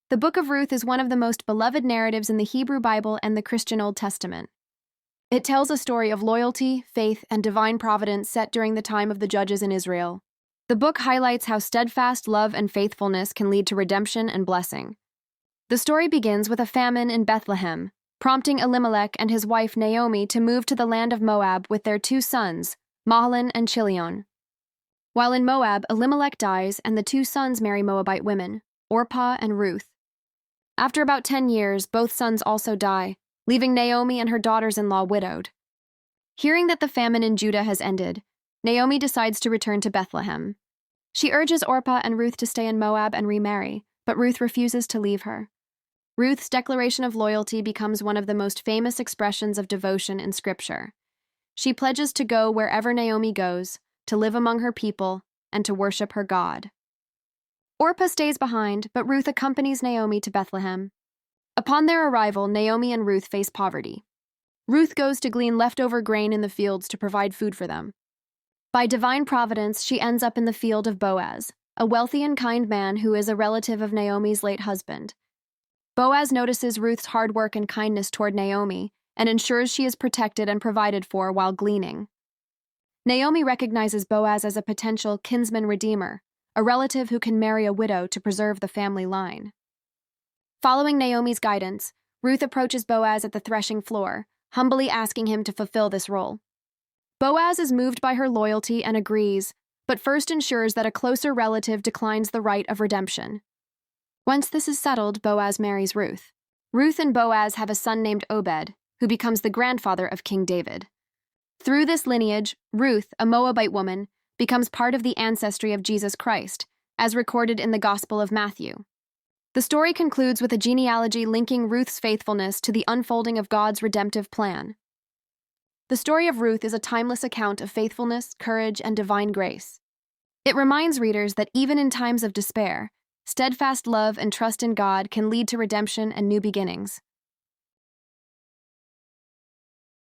The book of Ruth is one of the most beloved narratives in the Hebrew Bible and the Christian Old Testament. It tells a story of loyalty, faith, and divine providence set during the time of the judges in Israel. The book highlights how steadfast love and faithfulness can lead to redemption and blessing. The story begins with a famine in Bethlehem, prompting Elimelech and his wife Naomi to move to the land of Moab with their two sons, Mahlon and Chilion. While in Moab, Elimelech dies and the two sons marry Moabite women, Orpah and Ruth. After about 10 years, both sons also die, leaving Naomi and her daughters-in-law widowed. Hearing that the famine in Judah has ended, Naomi decides to return to Bethlehem. She urges Orpah and Ruth to stay in Moab and remarry, but Ruth refuses to leave her. Ruth's declaration of loyalty becomes one of the most famous expressions of devotion in Scripture. She pledges to go wherever Naomi goes, to live among her people, and to worship her God. Orpah stays behind, but Ruth accompanies Naomi to Bethlehem. Upon their arrival, Naomi and Ruth face poverty. Ruth goes to glean leftover grain in the fields to provide food for them. By divine providence, she ends up in the field of Boaz, a wealthy and kind man who is a relative of Naomi's late husband. Boaz notices Ruth's hard work and kindness toward Naomi and ensures she is protected and provided for while gleaning. Naomi recognizes Boaz as a potential kinsman redeemer, a relative who can marry a widow to preserve the family line. Following Naomi's guidance, Ruth approaches Boaz at the threshing floor, humbly asking him to fulfill this role. Boaz is moved by her loyalty and agrees, but first ensures that a closer relative declines the right of redemption. Once this is settled, Boaz marries Ruth. Ruth and Boaz have a son named Obed, who becomes the grandfather of King David. Through this lineage, Ruth, a Moabite woman, becomes part of the ancestry of Jesus Christ, as recorded in the Gospel of Matthew. The story concludes with a genealogy linking Ruth's faithfulness to the unfolding of God's redemptive plan. The story of Ruth is a timeless account of faithfulness, courage, and divine grace. It reminds readers that even in times of despair, steadfast love and trust in God can lead to redemption and new beginnings.